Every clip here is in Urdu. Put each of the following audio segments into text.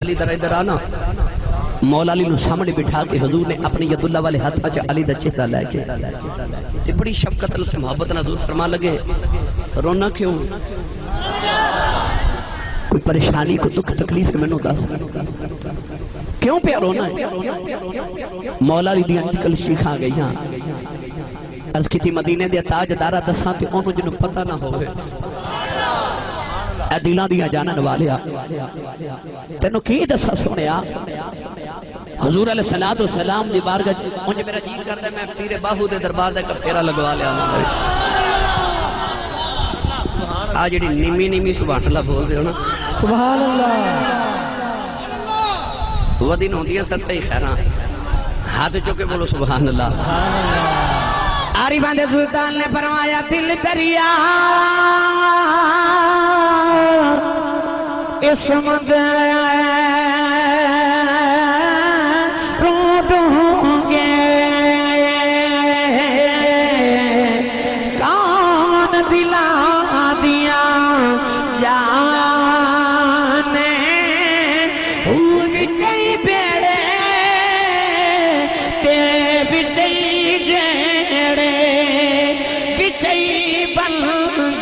علی در ادھر آنا مولا علی نو سامنے بٹھا کے حضور نے اپنی ید اللہ والے ہاتھ پچھا علی دا چہرہ لے کے تے بڑی شفقت اللہ محبت نہ حضور فرما لگے رونا کیوں کوئی پریشانی کو دکھ تکلیف میں نو دس کیوں پہ رونا ہے مولا علی دیاں نکل شیخاں گئی ہاں عرض کی تھی مدینے دیا تاج دارہ دساں تے انہوں جنہوں پتہ نہ ہوئے اے دلان دیا جانا نوالیا تینوں کی دسا سنیا حضور علیہ السلام دی بارگاہ مجھے میرا جیل کرتا ہے میں پیر باہو دے دربار دے کر پھیرا لگوا لیا آج جڑی نیمی نیمی سبحان اللہ بول دے ہو نا سبحان اللہ وہ دن ہوں دیا سکتا ہی خیران ہاتھ چکے بولو سبحان اللہ آری باندے سلطان نے فرمایا دل دریا اس منظر رو دوں گے کون دلا دیا جانے ہون کئی بیڑے تے بچئی جیڑے کچئی بن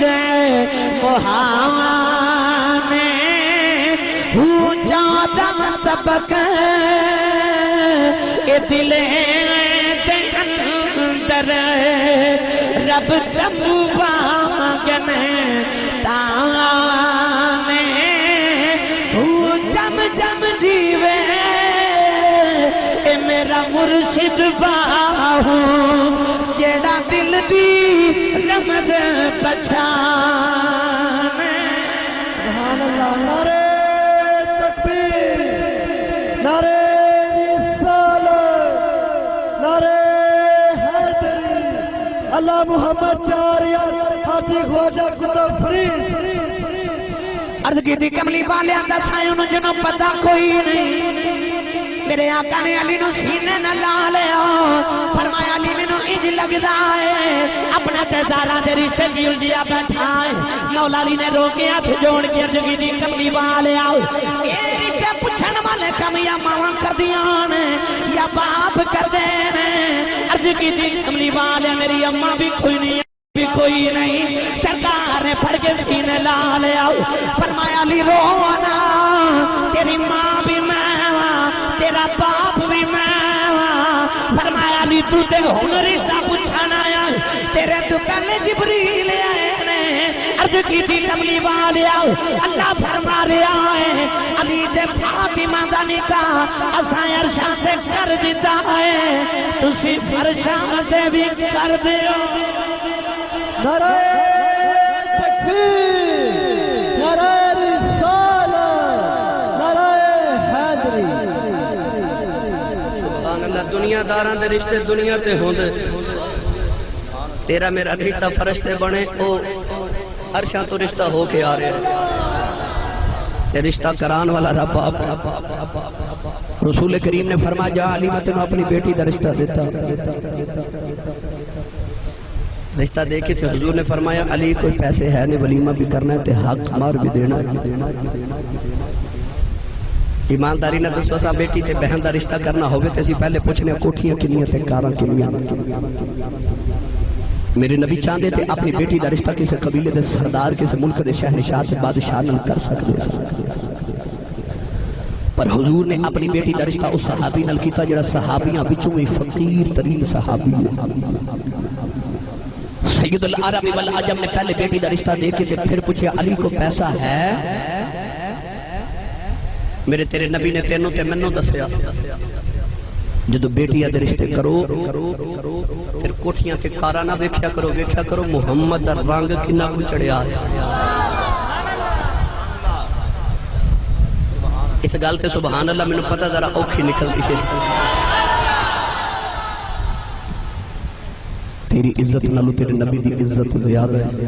جائے مہانے طبق اے دلے دے اندر رب تموانگنے تانے جم جم جیوے اے میرا مرشد باہو جیڑا دل دی رمض بچانے سبحان اللہ نعرہ نعرہ رسالت نعرہ حیدری اللہ محمد چاریا حاجی خواجہ قطب فرید عرض کی دی کملی والے اندر تھائے انہوں جنہوں پتہ کوئی نہیں میرے آقا نے علی نو سینے نہ لا لیا فرمایا علی میں نو انج لگدا ہے اپنا تیزارہ دے رشتے جی الجیا بیٹھا ہے مولا علی نے روکے ہاتھ جوڑ کے عرض کی دی کملی والے آؤ یہ رشتے پچھن والے کم یا ماں کر دیان یا باپ کر دینے عرض کی دی کملی والے میری اماں بھی کوئی نہیں بھی کوئی نہیں سرکار نے پھڑ کے سینے لا لیا فرمایا علی رونا تیری ماں بھی میں تیرا باپ بھی میں فرمایا علی تو تے ہن رشتہ پوچھنا آیا تیرے تو پہلے جبریل آئے نے عرض کی تھی کملی والے آؤ اللہ فرما رہا ہے علی دے فاطمہ دا نکاح اساں عرشاں سے کر دیتا ہے تسی فرشاں سے بھی کر دیو نعرہ تکبیر نعرہ رسالت نعرہ حیدری دنیا داران دے رشتے دنیا تے ہوں دے تیرا میرا رشتہ فرشتے بنے او عرشاں تو رشتہ ہو کے آ رہے ہیں تے رشتہ کران والا رب آپ رسول کریم نے فرمایا جا علی میں تنہوں اپنی بیٹی دا رشتہ دیتا رشتہ دیکھے تھے حضور نے فرمایا علی کوئی پیسے ہے نہیں ولیمہ بھی کرنا ہے تے حق مار بھی دینا ایمانداری نہ دس وسا بیٹی تے بہن دا رشتہ کرنا ہوگے تے اسی پہلے پوچھنے کوٹھیاں کنیاں تے کاراں کنیاں میرے نبی چاندے تے اپنی بیٹی دا رشتہ کسے قبیلے دے سردار کسے ملک دے شہنشاہ تے بادشاہ نہ کر سکتے پر حضور نے اپنی بیٹی دا رشتہ اس صحابی نال کیتا جڑا صحابیاں بچوں میں فقیر ترین صحابی ہے سید العرب والعجم نے پہلے بیٹی دا رشتہ دیکھے تھے پھر پوچھے علی کو پیسہ ہے میرے تیرے نبی نے تینوں تے منوں دسیا جدو بیٹی دے رشتے کرو پھر کوٹھیاں تے کارا نہ ویکھیا کرو محمد دا رنگ کنا کو چڑھیا اس گل تے سبحان اللہ مینوں پتہ ذرا اوکھی نکلدی ہے تیری عزت نالو تیرے نبی دی عزت زیادہ ہے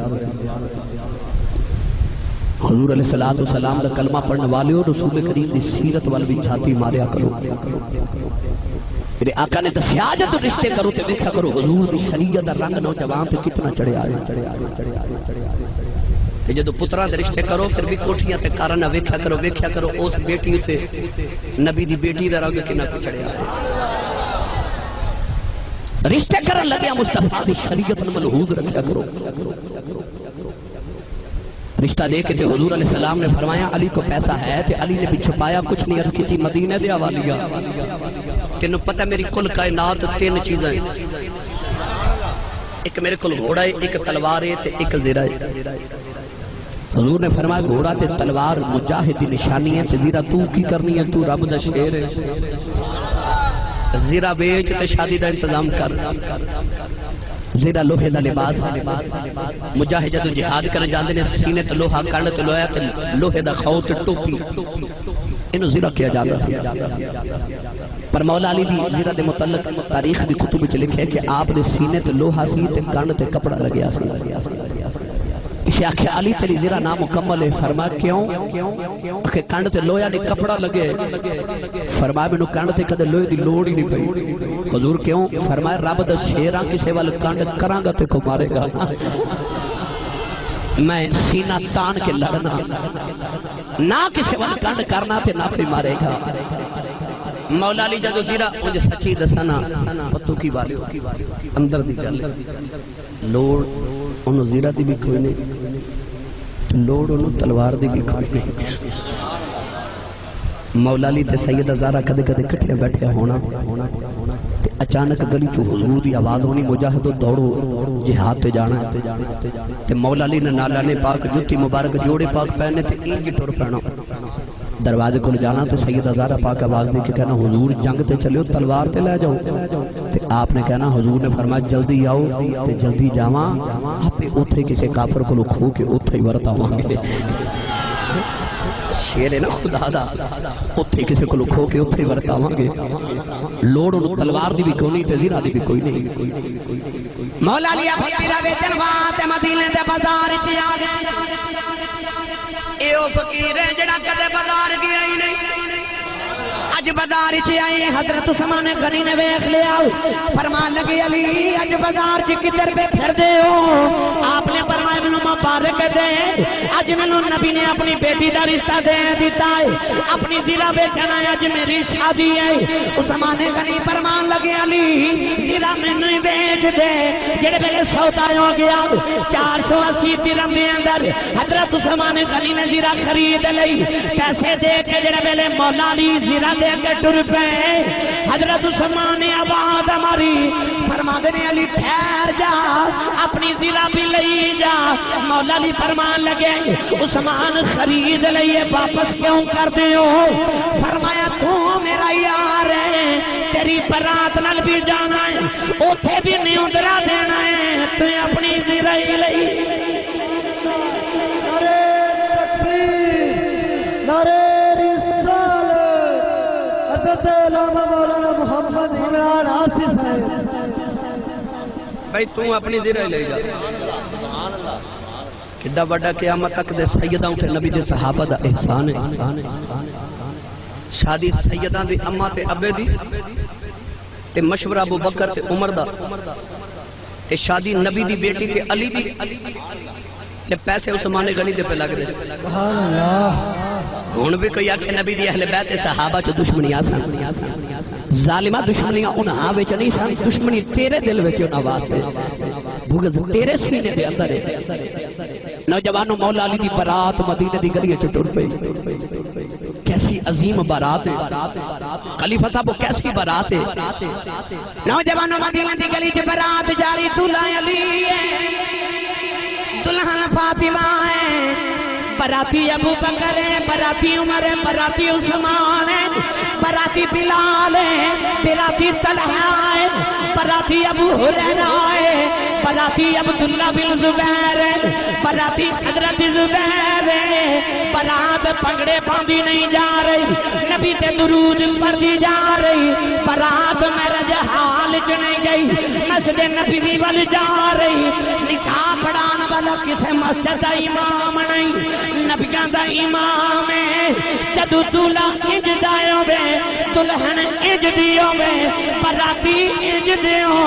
حضور علیہ السلام دا کلمہ پڑھنے والے ہو رسول کریم دی سیرت وال بھی جھاتی ماریا کرو میرے آقا نے دسیا جب رشتے کرو تے دیکھا کرو حضور دی شریعت دا رنگ نوجوان تے کتنا چڑھے آئے جدو پتراں دے رشتے کرو پھر بھی کوٹھیاں تے کارا نہ ویکھیا کرو اس بیٹی تے نبی دی بیٹی دا رنگ کنا چڑھیا رشتے کرن لگیا مصطفیٰ دی شریعت ملحوظ رکھیا کرو رشتہ دے کے تے حضور علیہ السلام نے فرمایا علی کو پیسہ ہے تے علی نے بھی چھپایا کچھ نہیں عرض کی تھی مدینہ دے حوالیا تینوں پتہ میری کل کائنات 3 چیزیں ایک میرے کل گھوڑا ہے ایک تلوار ہے تے ایک زیرہ ہے حضور نے فرمایا گھوڑا تے تلوار مجاہد دی نشانی ہے تے زیرہ تو کی کرنی ہے تو رب دا شیر ہے زیرہ بیچ تے شادی دا انتظام کر زیرہ لوہے دا لباس مجاہد جدو جہاد کرنے جاندے نے سینے تے لوہا کرنے تے لوہا تے لوہے دا خاؤ تے ٹوپی انہوں زیرہ کیا جاتا سی پر مولا علی دی زیرہ دے متعلق تاریخ بھی کتب وچ لکھے کہ آپ دے سینے تے لوہا سی تے کان تے کپڑا لگیا سی اسے آکھے علی تیری زیرہ نامکمل ہے فرما کیوں کہ کان تے لوہا نہیں کپڑا لگے فرما میں نو کان تے کدے لوہے دی لوڑ ہی نہیں پئی حضور کیوں فرمایا رب دا شیراں کسے وال کانڈ کراں گا تے کو مارے گا میں سینہ تان کے لڑنا نہ کسے وال کانڈ کرنا تے نہ پہ مارے گا مولا علی جدو زیرہ مجھے سچی دسانا پتو کی والی اندر دی گل لوڑ انہوں زیرہ دی بھی کوئی نہیں لوڑ انہوں تلوار دی بھی کوئی نہیں مولا علی تے سیدہ زارہ کدے کدے کٹھے بیٹھے ہونا تے اچانک گلی چو حضور دی آواز ہونی مجاہدو دوڑو جہاد تے جانا تے مولا علی نے نالانے پاک جوتی مبارک جوڑے پاک پہنے تے اینگی ٹور پہنا دروازے کو لے جانا تو سیدہ زارہ پاک آواز دے کے کہنا حضور جنگ تے چلے ہو تلوار تے لے جاؤ تے آپ نے کہنا حضور نے فرمایا جلدی آؤ تے جلدی جاواں آپ اوتھے کسے کافر کو کھو کے اوتھے ہی ورتا مانگے شیر ہے نا خدا دا اوتھے کسے کو کھو کے اوتھے ہی ورتا مانگے لوڑ انہوں تلوار دی بھی کوئی نہیں تے زیرہ دی بھی کوئی نہیں مولا علی اپنی تیرہ بے تلوار تے مدینے دے بازار چی آگے اے او فقیر ہے جڑا کدے بازار گیا ہی نہیں اج بازار چی آئے حضرت عثمان غنی نے ویکھ لیا فرمان لگی علی اج بازار چی کدھر پہ پھر دے ہو آپ نے فرمایا منو مبارک دے اج منو نبی نے اپنی بیٹی دا رشتہ دے دیتا ہے اپنی زیرہ بیچنا ہے اج میری شادی ہے عثمان غنی فرمان لگی علی زیرہ منو ہی بیچ دے جڑے پہلے سودا ہو گیا 480 درہم دے اندر حضرت عثمان غنی نے زیرہ خرید لئی پیسے دے کے جڑے پہلے مولا علی زیرہ دے کے ٹر پہ حضرت عثمان آباد ہماری فرمان دینے علی ٹھہر جا اپنی زیرہ بھی لئی جا مولا علی فرمان لگے عثمان خرید لئیے واپس کیوں کر دے ہو فرمایا تو میرا یار ہے تیری برات نل بھی جانا ہے اوتھے بھی نیوندرا دینا ہے تو اپنی زیرہ ہی لئی نعرہ تکبیر نعرہ حضرت علامہ مولانا محمد عمران آصف صاحب بھائی تو اپنی زیرہ لے جا کڈا بڑا قیامت تک دے سیداں تے نبی دے صحابہ دا احسان ہے شادی سیداں دی اماں تے ابے دی تے مشورہ ابو بکر تے عمر دا تے شادی نبی دی بیٹی تے علی دی تے پیسے عثمان غنی دے پہ لگ دے سبحان اللہ ہون بھی کوئی آکھے نبی دی اہل بیت صحابہ چو دشمنی آسان ظالمہ دشمنیاں انہاں ویچ نہیں سان دشمنی تیرے دل ویچ انہاں واسطے بغض تیرے سینے دے اندر ہے نوجوانوں مولا علی دی برات مدینہ دی گلی چٹور پہ کیسی عظیم برات ہے خلیفہ صاحب وہ کیسی برات ہے نوجوانوں مدینہ دی گلی چ برات جاری دلہا علی ہے دلہن فاطمہ ہے براتی ابو بکر ہے براتی عمر ہے براتی عثمان ہے براتی بلال ہے براتی طلحہ ہے براتی ابو ہریرہ ہے براتی عبداللہ بن زبیر ہے براتی حضرت زبیر ہے برات پگڑے باندھی نہیں جا رہی نبی تے درود پڑھی جا رہی برات مرج حال چ نہیں گئی مسجد نبی وال جا رہی نکاح پڑھان والا کسے مسجد دا امام نہیں نبیاں دا امام ہے جدو دلہا انج دائیو بے دلہن انج دیو بے براتی انج دیو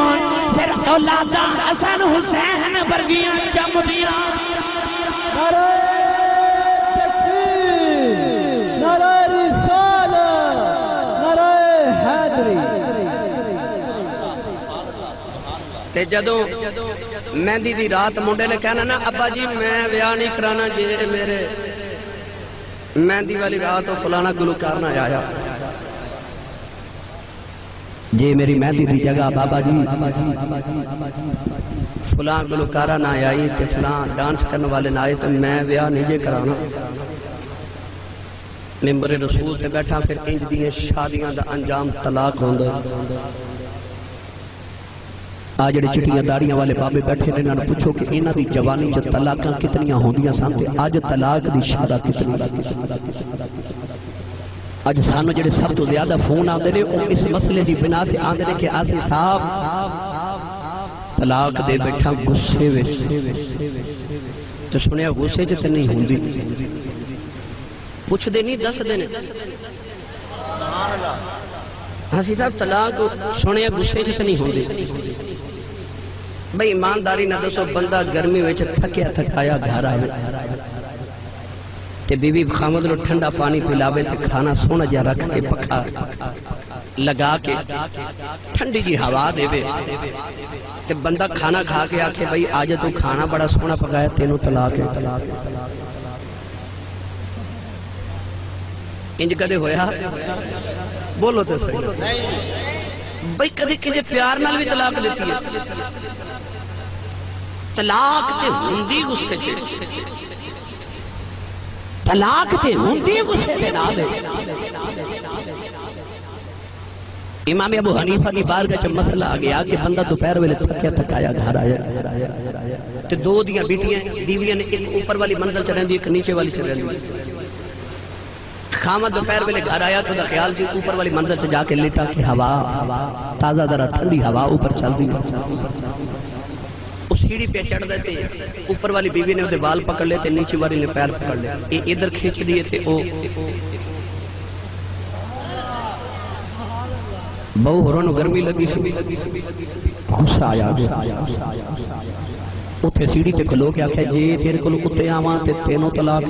پھر اولادا حسن حسین برگیاں چم دیاں نعرہ تکبیر، نعرہ رسالت، نعرہ حیدری۔ تے جدوں مہندی دی رات منڈے نے کہنا نا ابا جی میں بیاہ نہیں کرانا جی میرے مہندی والی رات فلانا گلوکار نہ آیا، جی میری مہندی دی جگہ بابا جی فلان گلوکارہ نہ آئی تے فلان ڈانس کرنے والے نہ آئے تو میں بیاہ نہیں جے کرانا۔ ممبر رسول سے بیٹھا پھر انج دیئے شادیاں دا انجام طلاق ہوندے۔ آج جڑے چٹیاں داڑیاں والے بابے بیٹھے نے انہوں نے پوچھو کہ انہاں دی جوانی چ طلاقاں کتنیاں ہوندیاں سن تے اج طلاق دی شرح کتنی۔ اج سانو جڑے سب تو زیادہ فون آندے نے او اس مسئلے دی بنا تے آندے نے کہ آسی صاحب طلاق دے بیٹھا غصے وچ تے سنیا غصے چ تے نہیں ہوندی، پوچھ دے نہیں دس دے نہیں۔ ہاسی صاحب طلاق سنیا غصے چ تے نہیں ہوندی۔ بھئی ایمانداری نہ دسو بندہ گرمی وچ تھکیا تھکایا گھر آئے تے بی بی خامد نو ٹھنڈا پانی پلاوے تے کھانا سونا جا رکھ کے پکھا لگا کے ٹھنڈی جی ہوا دے وے تے بندہ کھانا کھا کے آکھے بھئی آج تو کھانا بڑا سونا پکایا تینوں طلاق ہے۔ انج کدے ہویا بولو تے صحیح بھئی کدے کسے پیار نال بھی طلاق دیتی ہے؟ طلاق تے ہوندی غصے چ، طلاق تے ہوندی غصے تے نال۔ امام ابو حنیفہ کی بارگاہ چ مسئلہ آ گیا کہ بندہ دوپہر ویلے تھکیا تھکایا گھر آیا تے دو دیاں بیٹیاں دیویاں نے ایک اوپر والی منزل چ رہندی ایک نیچے والی چ رہندی۔ خامد دوپہر ویلے گھر آیا تو دا خیال سی اوپر والی منزل سے جا کے لیٹا کہ ہوا تازہ ذرا ٹھنڈی ہوا اوپر چل دی۔ اس سیڑھی پہ چڑھ دیتے اوپر والی بیوی نے اسے بال پکڑ لیتے نیچے والی نے پیر پکڑ لے ادھر کھینچ دیے تھے او بہو ہرون گرمی لگی سی غصہ آیا اتھے سیڑھی تے کھلو کے آکھے جی تیرے کلو کتے آواں تے تینوں طلاق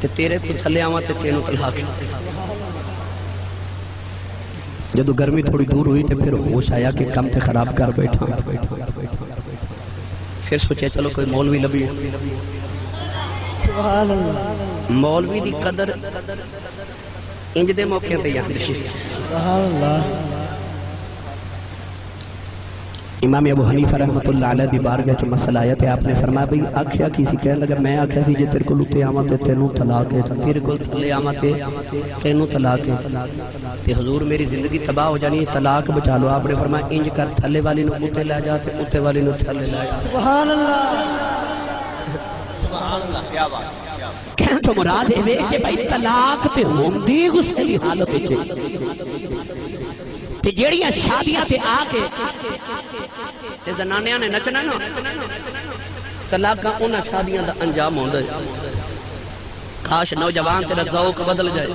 تے تیرے کو تھلے آواں تے تینوں طلاق۔ جدو گرمی تھوڑی دور ہوئی تے پھر ہوش آیا کہ کم تے خراب کر بیٹھا، پھر سوچے چلو کوئی مولوی لبی۔ سبحان اللہ، مولوی دی قدر انج دے موقع تے یاد شي۔ سبحان اللہ۔ امام ابو حنیفہ رحمت اللہ علیہ دی بارگاہ چ مسئلہ آیا تے آپ نے فرمایا بھئی آکھیا کسی کہنے لگا میں آکھیا سی جے تیرے کول تے آواں تے تینوں طلاق ہے، تیرے کول تھلے آواں تے تینوں طلاق ہے تے حضور میری زندگی تباہ ہو جانی ہے طلاق بچا لو۔ آپ نے فرمایا انج کر تھلے والی نو اوتے لے جا تے اوتے والی نو تھلے لے جا۔ سبحان اللہ، سبحان اللہ، کیا بات۔ کہن تو مراد ہے کہ بھئی طلاق تے ہوندی غصے دی حالت وچ تے جیڑیاں شادیاں تے آ کے تے زنانیاں نے نچنا نا طلاقاں انہاں شادیاں دا انجام ہوندا ہے۔ کاش نوجوان تیرا ذوق بدل جائے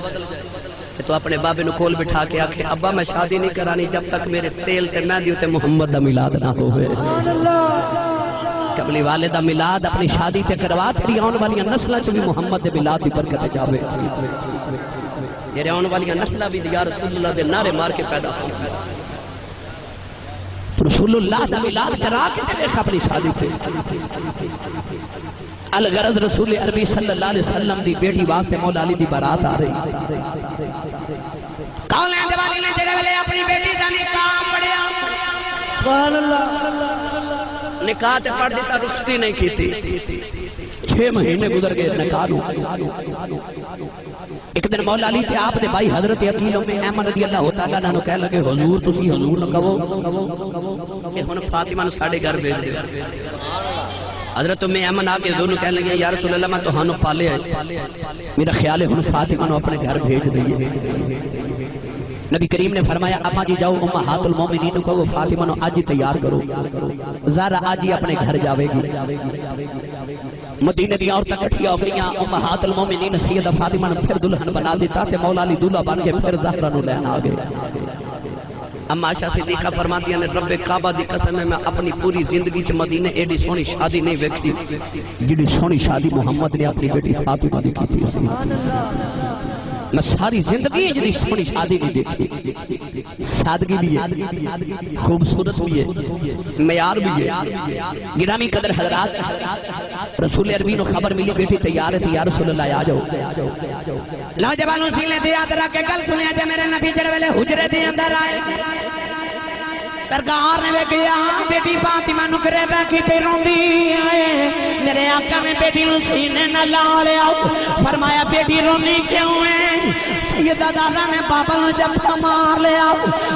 کہ تو اپنے بابے نو کول بٹھا کے آکھے ابا میں شادی نہیں کرانی جب تک میرے تیل تے مہندی تے محمد دا میلاد نہ ہوئے۔ سبحان اللہ، کملی والے دا میلاد اپنی شادی تے کروا تیری آن والی نسلاں چ بھی محمد دے میلاد دی برکت جاوے۔ تیرے آن والی نسلہ بھی یا رسول اللہ دے نعرے مار کے پیدا ہو۔ تو رسول اللہ دا میلاد کرا کے دیکھ اپنی شادی تے۔ الغرض رسول عربی صلی اللہ علیہ وسلم دی بیٹی واسطے مولا علی دی بارات آ رہی۔ کون ہے والی نے تیرے ویلے اپنی بیٹی دا نکاح پڑھیا؟ سبحان اللہ، نکاح تے پڑھ دیتا رشتی نہیں کیتی۔ 6 مہینے گزر گئے نکاح نو۔ ایک دن مولا علی تے آپ دے بھائی حضرت عقیل ام ایمن رضی اللہ تعالیٰ عنہ کہہ لگے حضور تسی حضور نہ کہو کہ ہن فاطمہ نو ساڈے گھر بھیج دے۔ حضرت ام ایمن آ کے حضور نو کہنے لگے یا رسول اللہ میں تہانوں پالے ہے، میرا خیال ہے ہن فاطمہ نو اپنے گھر بھیج دئیے۔ نبی کریم نے فرمایا اما جی جاؤ امہات المومنین کو وہ فاطمہ نو آج تیار کرو، زارا آج ہی اپنے گھر جاوے گی۔ مدینہ دی عورتاں کٹھیاں ہو گئیاں، امہات المومنین سیدہ فاطمہ نے پھر دلہن بنا دیتا تے مولا علی دلہا بن کے پھر زہرہ نو لینا آ گئے۔ اما عائشہ صدیقہ فرماتی ہیں رب کعبہ دی قسم ہے میں اپنی پوری زندگی چ مدینے ایڈی سونی شادی نہیں ویکھی جڑی سونی شادی محمد نے اپنی بیٹی فاطمہ دی کی تھی میں ساری زندگی جڑی سونی شادی نہیں دیکھی سادگی بھی ہے خوبصورت بھی ہے معیار بھی ہے گرامی قدر حضرات رسول عربی نو خبر ملی بیٹی تیار ہے یا رسول اللہ آ جاؤ نوجوانوں سینے تے یاد رکھ کے گل سنیا جے میرے نبی جڑے ویلے حجرے دے اندر آئے سرکار نے ویکھیا بیٹی فاطمہ نو کرے بیٹھی پہ روندی آئے میرے آقا نے بیٹی نو سینے نہ لا لیا فرمایا بیٹی رونی کیوں ہے سیدہ دادا نے بابا نو جب مار لیا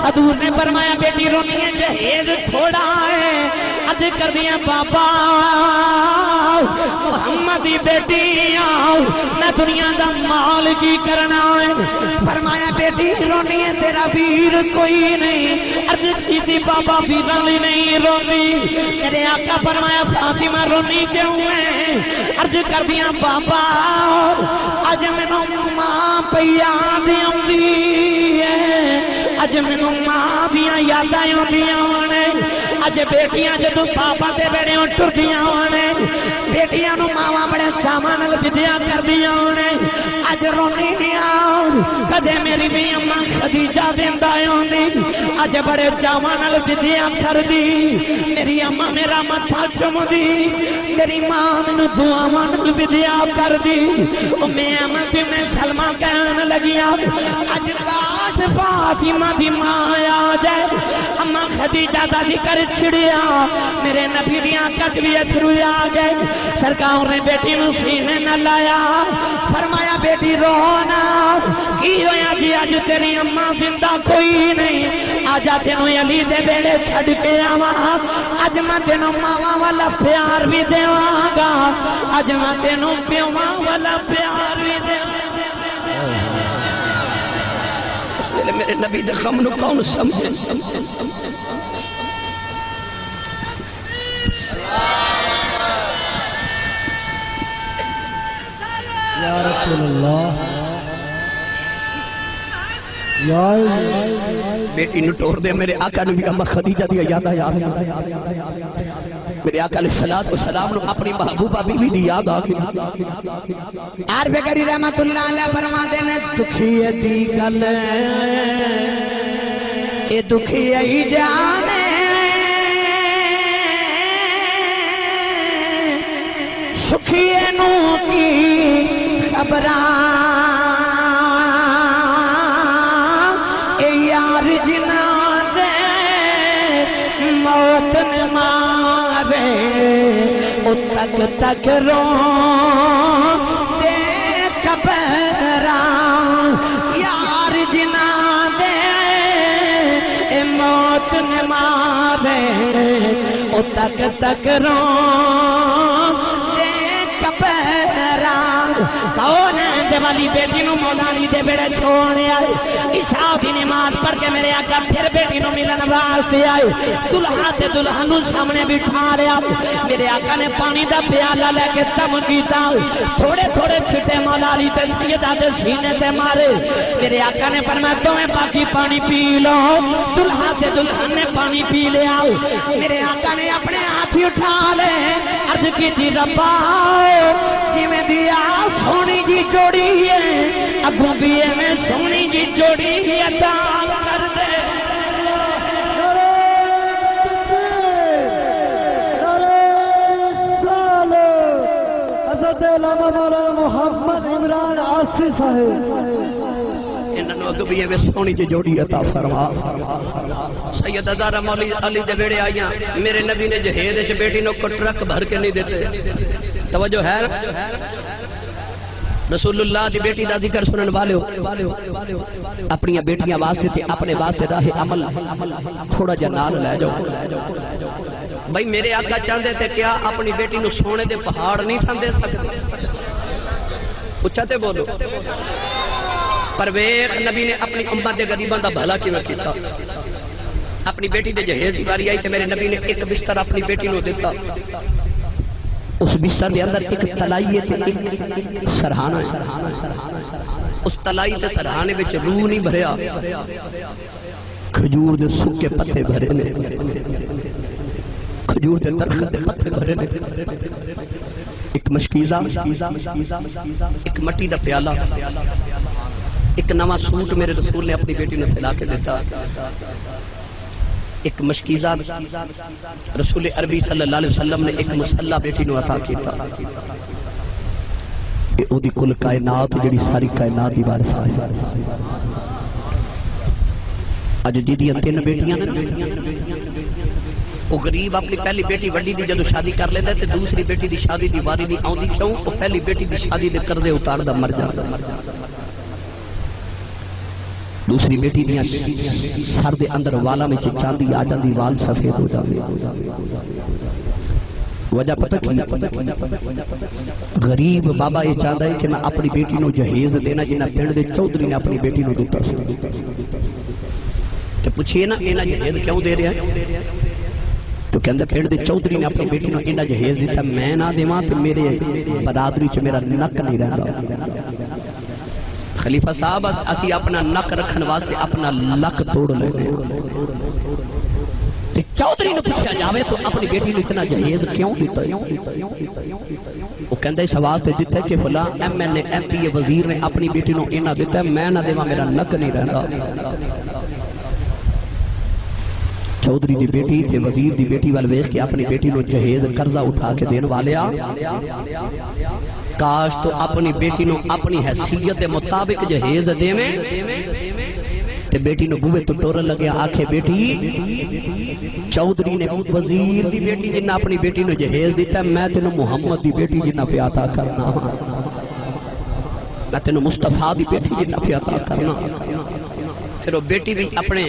حضور نے فرمایا بیٹی رونی ہے جہیز تھوڑا ہے اج کر دیا بابا محمدی بیٹی آؤ نہ دنیا دا مال کی کرنا ہے فرمایا بیٹی رونی ہے تیرا ویر کوئی نہیں عرض کی تھی بابا ویرالی نہیں رونی میرے آقا فرمایا فاطمہ رونی کیوں ہے عرض کر دیا بابا اج منو ماں پیا دی اج منو ماں دیاں یاداں ہوندیاں نے اج بیٹیاں جدوں پاپا دے بیڑے ٹردیاں نے بیٹیاں نو ماواں بڑے چاواں نال ودیا کردیاں نے اج رونیاں کدے میری بھی اماں خدیجہ دیندا ہوندی اج بڑے چاواں نال ودیا کردی میری اماں میرا متھا چومدی میری ماں مینوں دعاواں نال ودیا کردی او میں احمد میں سلمہ کہن لگیا اج کاش فاطمہ دی ماں آ جائے اماں خدیجہ دا ذکر چھڑیا میرے نبی دیاں کچھ بھی اتھرو آ گئے سرکار نے بیٹی نو سینے نہ لایا فرمایا بیٹی رونا کی ہویا جی آج تیری اماں زندہ کوئی نہیں آجا تینوں علی دے بیڑے چھڑ کے آواں آج میں تینوں ماواں والا پیار بھی دیواں گا آج میں تینوں پیواں والا پیار بھی دیواں میرے نبی دے غم نو کون سمجھے یا رسول اللہ بیٹی نو ٹور دے میرے آقا نے بھی اماں خدیجہ دیا یادہ یاد میرے آقا علیہ السلام نو اپنی محبوبہ بی بی دی یاد آگئی عرب کری رحمت اللہ علیہ فرما دینے دکھیے دی گل اے دکھیے ہی جانے سکھیے نو کی خبران اے یار جنا دے موت نے مارے او تک تک رو دے قبران یار جنا دے اے موت نے مارے او تک تک رو کون ہے دے والی بیٹی نو مولالی دے بیڑے چھوڑے آئے عشاء دی نماز پڑھ کے میرے آقا پھر بیٹی نو ملن واسطے آئے دلہا تے دلہن نو سامنے بٹھا رہا میرے آقا نے پانی دا پیالہ لے کے تم کیتا تھوڑے تھوڑے چھٹے مولالی تے سیدہ دے سینے تے مارے میرے آقا نے فرمایا تمہیں باقی پانی پی لو دلہا تے دلہن نے پانی پی لیا میرے آقا نے اپنے ہاتھ اٹھا لے عرض کی تھی ربا جی میں دیا سونی جی جوڑی ہے اگوں بھی میں سونی جی جوڑی عطا کر دے حضرت علامہ مولانا محمد عمران عاصی صاحب انہوں اگوں بھی میں سونی جی جوڑی عطا فرما سید ازارہ مولی علی دے بیڑے آئیاں میرے نبی نے جہیز بیٹی نو کو ٹرک بھر کے نہیں دیتے توجہ ہے رسول اللہ دی بیٹی دا ذکر سنن والے ہو اپنی بیٹیاں واسطے تے اپنے واسطے راہ عمل تھوڑا جا نال لے جاؤ بھائی میرے آقا چاہتے تھے کیا اپنی بیٹی نو سونے دے پہاڑ نہیں تھا دے سکتے اچھاتے بولو پرویخ نبی نے اپنی امت دے غریبان دا بھلا کیوں کیتا اپنی بیٹی دے جہیز دیواری آئی تے میرے نبی نے ایک بستر اپنی بیٹی نو دیتا اس بستر دے اندر ایک تلائی تے ایک سرحانہ ہے اس تلائی تے سرحانے بچ روح نہیں بھریا کھجور دے سکے پتے بھرے نے کھجور دے درخت دے پتے بھرے نے ایک مشکیزہ ایک مٹی دا پیالہ ایک نواں سوٹ میرے رسول نے اپنی بیٹی نے سلا کے دیتا ایک مشکیزہ رسول عربی صلی اللہ علیہ وسلم نے ایک مسلح بیٹی نو عطا کیتا کہ او دی کل کائنات جڑی ساری کائنات دی وارث ہے اج جدیاں 3 بیٹیاں نے وہ غریب اپنی پہلی بیٹی وڈی دی جدو شادی کر لیندے تے دوسری بیٹی دی شادی دی واری نہیں آوندی کیوں وہ پہلی بیٹی دی شادی دے قرضے اتاردا مر جاندا دوسری بیٹی دیاں سر دے اندر والا میں چاندی آ جاندی وال سفید ہو جاندے وجہ پتہ کی غریب بابا یہ چاہتا ہے کہ میں اپنی بیٹی نو جہیز دینا جنہ پنڈ دے چودھری نے اپنی بیٹی نو دیتا تو پوچھئے نا اینا جہیز کیوں دے رہا ہے تو کہندے پنڈ دے چودھری نے اپنی بیٹی نو اینا جہیز دیتا میں نہ دیواں تو میرے برادری چ میرا نک نہیں رہتا خلیفہ صاحب اسی اپنا نک رکھن واسطے اپنا لک توڑ لے چودھری نے پوچھا جاوے تو اپنی بیٹی نے اتنا جہیز کیوں دیتا ہے وہ کہندہ ہے سوال تے دیتا ہے کہ فلاں M N A M P وزیر نے اپنی بیٹی نو اینا دیتا ہے میں نہ دیواں میرا نک نہیں رہتا چودھری دی بیٹی تے وزیر دی بیٹی وال ویکھ کے اپنی بیٹی نو جہیز قرضہ اٹھا کے دین والیا کاش تو اپنی بیٹی نو اپنی حیثیت مطابق جہیز دیویں تے بیٹی نو بوے تو ٹورن لگیا آکھے بیٹی چودھری نے وزیر دی بیٹی جنہ اپنی بیٹی نو جہیز دیتا ہے میں تینو محمد دی بیٹی جنہ پہ عطا کرنا میں تینو مصطفیٰ دی بیٹی جنہ پہ عطا کرنا پھر وہ بیٹی بھی اپنے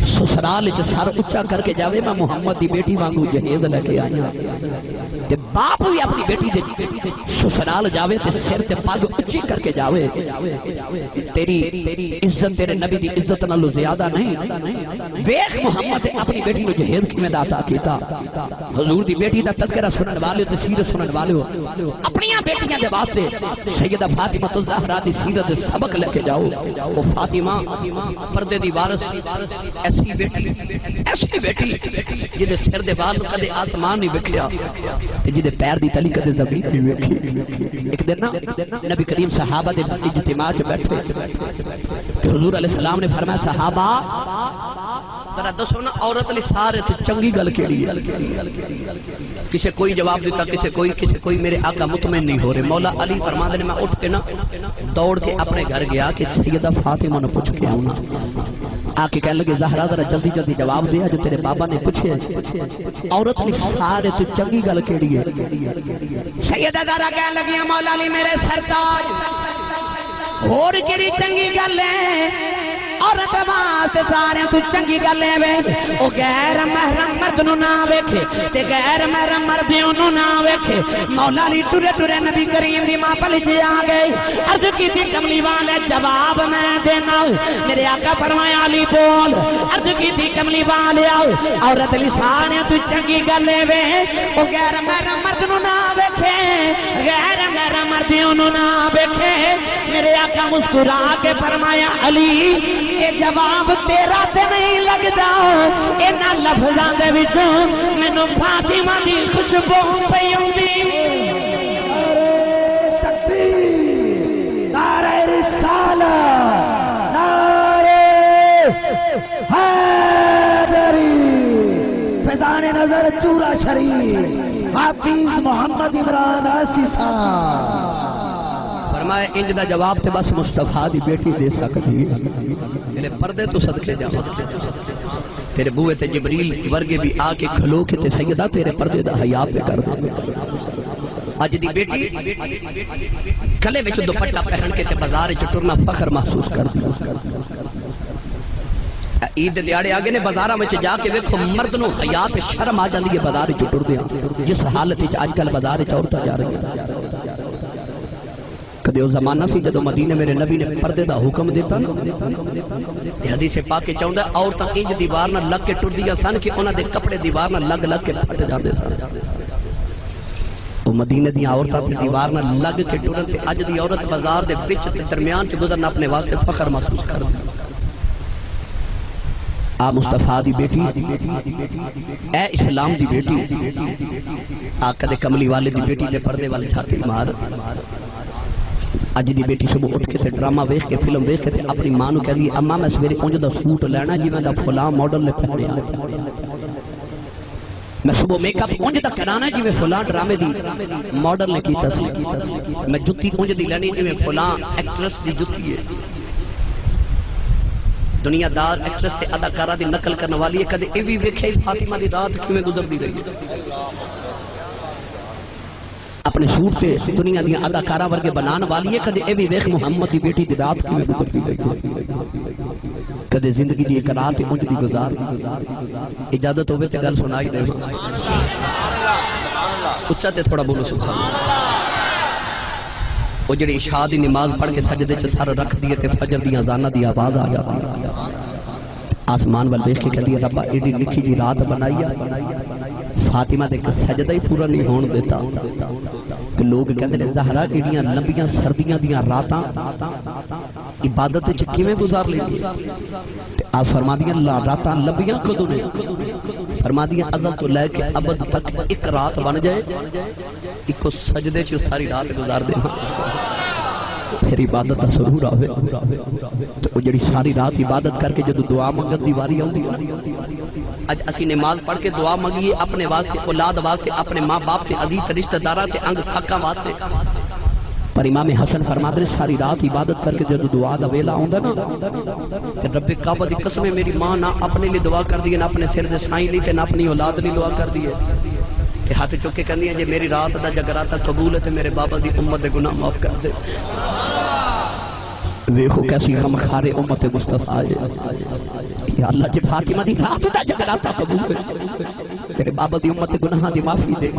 سسرال چ سر اچھا کر کے جاوے میں محمد دی بیٹی وانگو جہیز لے کے آیا تے باپ بھی اپنی بیٹی دے سسرال جاوے تے سر تے پگ اچھی کر کے جاوے تیری عزت تیرے نبی دی عزت نالو زیادہ نہیں ویکھ محمد اپنی بیٹی نو جہیز کیویں عطا کیتا حضور دی بیٹی دا تذکرہ سنن والے تے سیرت سنن والے اپنی بیٹیاں دے واسطے سیدہ فاطمہ الزہرا دی سیرت دے سبق لے کے جاؤ وہ فاطمہ پردے دی وارث ایسی بیٹی جدے سر دے بال کدے آسمان نہیں وکھیا تے جدے پیر دی تلی کدے زمین نہیں وکھی ایک دن نا نبی کریم صحابہ دے اجتماع وچ بیٹھے تے حضور علیہ السلام نے فرمایا صحابہ ذرا دسو نا عورت علی سارے تو چنگی گل کیڑی ہے کسے کوئی جواب دیتا کسے کوئی میرے آقا مطمئن نہیں ہو رہے مولا علی فرماندے نے میں اٹھ کے نا دوڑ کے اپنے گھر گیا کہ سیدہ فاطمہ نے پوچھ کے آؤں آکے کہنے لگے زہرا ذرا جلدی جلدی جواب دیا جو تیرے بابا نے پوچھے عورت علی سارے تو چنگی گل کیڑی ہے سیدہ ذرا کہنے لگی مولا علی میرے سرتاج اور کیڑی چنگی گل ہے عورت واسطے سارے تو چنگی گل ہے او غیر محرم مرد نو نہ ویکھے تے غیر محرم مردیوں نو نہ ویکھے مولا علی ٹرے نبی کریم دی ماں پل چ آ گئی عرض کیتی کملی والے جواب میں دینا میرے آقا فرمایا علی بول عرض کیتی کملی والے عورت علی سارے تو چنگی گل ہے او غیر محرم مرد نو نہ ویکھے غیر محرم مردیوں نو نہ ویکھے میرے آقا مسکرا کے فرمایا علی یہ جواب تیرا تے نہیں لگ جاؤ اینا لفظاں دے وچوں مینوں فاطمہ دی خوشبو پئی ہوندی تکبیر نعرہ رسالت نعرہ حیدری فیضان نظر چورا شریف حافظ محمد عمران آسی صاحب فرمایا انج دا جواب تے بس مصطفیٰ دی بیٹی دے سکتی تیرے پردے تو صدقے جا تیرے بوئے تے جبریل ورگے بھی آ کے کھلو کے تے سیدہ تیرے پردے دا حیا پہ کر دے اج دی بیٹی گلے وچ دوپٹہ پہن کے تے بازار وچ ٹرنا فخر محسوس کر دی عید دیاڑے آگے نے بازاراں وچ جا کے ویکھو مرد نو حیا تے شرم آ جاندی ہے بازار وچ ٹردیاں جس حالت وچ اج کل بازار وچ عورتاں جا رہی کدے او زمانہ سی جدو مدینے میرے نبی نے پردے دا حکم دیتا حدیث پاک کے چاہندا عورتاں انج دیوار نہ لگ کے ٹردیاں سن کہ انہاں دے کپڑے دیوار نہ لگ لگ کے پھٹ جاندے سن او مدینے دی عورتاں تے دیوار نہ لگ کے ٹرن تے اج دی عورت بازار دے وچ تے درمیان چ گزرنا اپنے واسطے فخر محسوس کر دی آ مصطفیٰ دی بیٹی اے اسلام دی بیٹی آقا دے کملی والے دی بیٹی دے پردے والے چھاتی مار اج دی بیٹی صبح اٹھ کے تے ڈرامہ ویکھ کے فلم ویکھ کے تے اپنی ماں نو کہندی اما میں سویرے اونج دا سوٹ لینا جی میں دا فلاں ماڈل نے پہنیا میں صبح میک اپ اونج دا کرانا جی میں فلاں ڈرامے دی ماڈل نے کیتا سی میں جُتی اونج دی لینی جی میں فلاں ایکٹریس دی جُتی ہے دنیا دار ایکٹریس تے اداکارہ دی نقل کرنے والی ہے کدے اے وی ویکھے فاطمہ دی رات کیویں گزردی رہی ہے اپنے سوٹ سے دنیا دیا اداکارہ ورگے بنان والی ہے کدے اے وی ویکھ محمد دی بیٹی دی رات کیویں گزردی رہی ہے کدے زندگی دی ایک رات اونج دی گزار اجازت ہوے تے گل سنائی دے اچھا تے تھوڑا بولو سبحان اللہ وہ جڑی عشاء دی نماز پڑھ کے سجدے چ سر رکھ دیے تے فجر دی اذان دی آواز آ جاتی آسمان ول دیکھ کے کہتی ہے ربا ایڈی نکھی جی رات بنائی ہے فاطمہ دے سجدہ ہی پورا نہیں ہون دیتا کہ لوگ کہتے ہیں زہرا ایڈیاں لمبیاں سردیاں دیاں راتاں عبادت وچ کیویں گزار لیندی آپ فرما دیا راتاں لمبیاں کدوں نے فرما دیا ازل تو لے کے ابد تک ایک رات بن جائے ایک سجدے چ ساری رات گزار دینا پھر عبادت دا ضرور آوے تو وہ جڑی ساری رات عبادت کر کے جدو دعا منگت دی واری آؤندی اج اسی نماز پڑھ کے دعا منگیے اپنے واسطے اولاد واسطے اپنے ماں باپ تے عزیز رشتہ داراں تے انگ ساکاں واسطے پر امام حسن فرماتے ہیں ساری رات عبادت کر کے جدو دعا دا ویلا آوندا نا کہ رب کعبہ دی قسم میری ماں نہ اپنے لیے دعا کر دی نہ اپنے سر دے سائیں لی تے نہ اپنی اولاد لیے دعا کر دی کہ ہاتھ چک کے کہندی ہے جے میری رات دا جگراتا قبول ہے تے میرے بابا دی امت دے گناہ معاف کر دے ویکھو کیسی غم خارے امت مصطفیٰ ہے یا اللہ جے فاطمہ دی رات دا جگراتا قبول ہے میرے بابا دی امت دے گناہ دی معافی دے